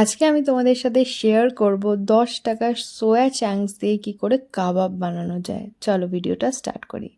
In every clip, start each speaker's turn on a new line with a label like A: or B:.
A: আজকে আমি তোমাদের সাথে শেয়ার করব 10 টাকার সোয়া চাংস দিয়ে কী করে কাবাব বানানো যায়। চলো ভিডিওটা স্টার্ট করি।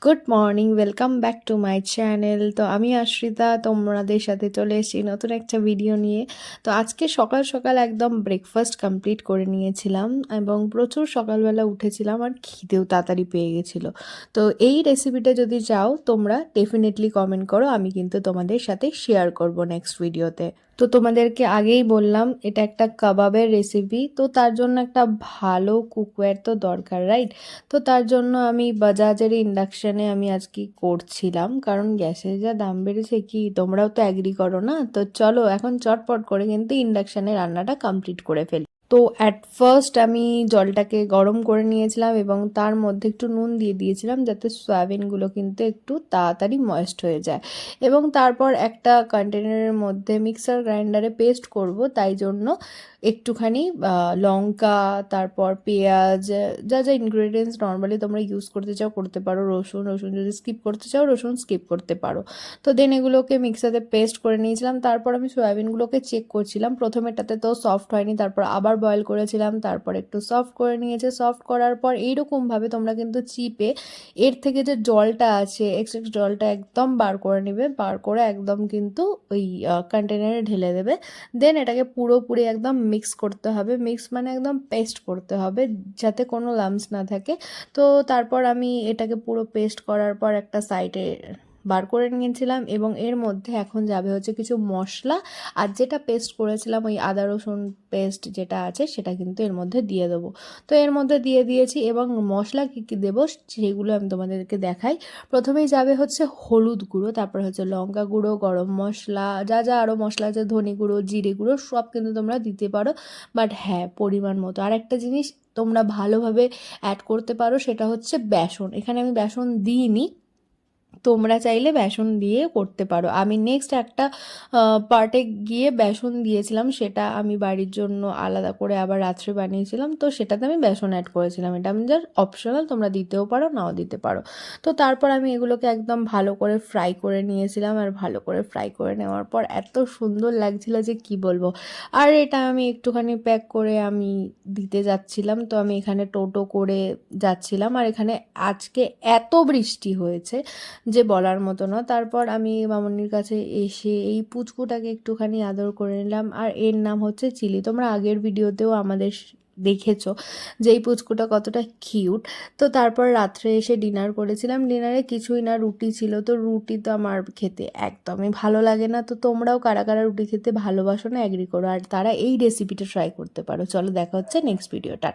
A: Good morning, welcome back to my channel. তো আমি আশ্রিতা তোমাদের সাথে চলে এসেছি নতুন একটা ভিডিও নিয়ে। তো আজকে সকাল সকাল একদম ব্রেকফাস্ট কমপ্লিট করে নিয়েছিলাম এবং প্রচুর সকালবেলা উঠেছিলাম আর খিদেও তাড়াতাড়ি পেয়ে গেছিলো। তো এই রেসিপিটা যদি চাও তোমরা ডেফিনেটলি কমেন্ট করো, আমি কিন্তু তোমাদের সাথে শেয়ার করব নেক্সট ভিডিওতে। তো তোমাদেরকে আগেই বললাম এটা একটা কাবাবের রেসিপি, তো তার জন্য একটা ভালো কুকওয়্যার তো দরকার, রাইট? তো তার জন্য আমি বাজাজের ইন্ডাকশানে আমি আজকে করছিলাম, কারণ গ্যাসের যা দাম বেড়েছে, কি তোমরাও তো অ্যাগ্রি করো না? তো চলো এখন চটপট করে কিন্তু ইন্ডাকশানে রান্নাটা কমপ্লিট করে ফেলি। তো অ্যাট ফার্স্ট আমি জলটাকে গরম করে নিয়েছিলাম এবং তার মধ্যে একটু নুন দিয়ে দিয়েছিলাম যাতে সয়াবিনগুলো কিন্তু একটু তাড়াতাড়ি ময়েস্ট হয়ে যায়। এবং তারপর একটা কন্টেনারের মধ্যে মিক্সার গ্রাইন্ডারে পেস্ট করব, তাই জন্য একটুখানি লঙ্কা, তারপর পেঁয়াজ, যা যা ইনগ্রেডিয়েন্টস নর্মালি তোমরা ইউজ করতে চাও করতে পারো, রসুন যদি স্কিপ করতে চাও রসুন স্কিপ করতে পারো। তো দেন এগুলোকে মিক্সারে পেস্ট করে নিয়েছিলাম। তারপর আমি সয়াবিনগুলোকে চেক করছিলাম, প্রথমেটাতে তো সফট হয়নি, তারপর আবার বয়েল করেছিলাম, তারপর একটু সফট করে নিয়েছে। সফট করার পর এইরকমভাবে তোমরা কিন্তু চিপে এর থেকে যে জলটা আছে এক্সট্রা জলটা একদম বার করে নেবে, বার করে একদম কিন্তু ওই কন্টেনারে ঢেলে দেবে। দেন এটাকে পুরোপুরি একদম মিক্স করতে হবে, মিক্স মানে একদম পেস্ট করতে হবে যাতে কোনো লাম্পস না থাকে। তো তারপর আমি এটাকে পুরো পেস্ট করার পর একটা সাইডে বার করে নিয়েছিলাম এবং এর মধ্যে এখন যাবে হচ্ছে কিছু মশলা, আর যেটা পেস্ট করেছিলাম ওই আদা রসুন পেস্ট যেটা আছে সেটা কিন্তু এর মধ্যে দিয়ে দেবো। তো এর মধ্যে দিয়ে দিয়েছি এবং মশলা কী কী দেবো সেগুলো আমি তোমাদেরকে দেখাই। প্রথমেই যাবে হচ্ছে হলুদ গুঁড়ো, তারপর হচ্ছে লঙ্কা গুঁড়ো, গরম মশলা, যা যা আরও মশলা আছে, ধনে গুঁড়ো, জিরে গুঁড়ো, সব কিন্তু তোমরা দিতে পারো, বাট হ্যাঁ পরিমাণ মতো। আর একটা জিনিস তোমরা ভালোভাবে অ্যাড করতে পারো, সেটা হচ্ছে বেসন। এখানে আমি বেসন দিইনি, তোমরা চাইলে বেসন দিয়ে করতে পারো। আমি নেক্সট একটা পার্টে গিয়ে বেসন দিয়েছিলাম, সেটা আমি বাড়ির জন্য আলাদা করে আবার রাত্রে বানিয়েছিলাম, তো সেটাতে আমি বেসন অ্যাড করেছিলাম। এটা আমি জাস্ট অপশনাল, তোমরা দিতেও পারো নাও দিতে পারো। তো তারপর আমি এগুলোকে একদম ভালো করে ফ্রাই করে নিয়েছিলাম, আর ভালো করে ফ্রাই করে নেওয়ার পর এত সুন্দর লাগছিল যে কি বলবো। আর এটা আমি একটুখানি প্যাক করে আমি দিতে যাচ্ছিলাম, তো আমি এখানে টোটো করে যাচ্ছিলাম, আর এখানে আজকে এত বৃষ্টি হয়েছে যে বলার মতো না। তারপর আমি মামনির কাছে এসে এই পুচকুটাকে একটুখানি আদর করে নিলাম, আর এর নাম হচ্ছে চিলি। তোমরা আগের ভিডিওতেও আমাদের দেখেছো যে এই পুচকুটা কতটা কিউট। তো তারপর রাত্রে এসে ডিনার করেছিলাম, ডিনারে কিছুই না, রুটি ছিল। তো রুটি তো আমার খেতে একদমই ভালো লাগে না, তো তোমরাও কারা কারা রুটি খেতে ভালোবাসো না অ্যাগ্রি করো, আর তারা এই রেসিপিটা ট্রাই করতে পারো। চলো দেখা হচ্ছে নেক্সট ভিডিওটা।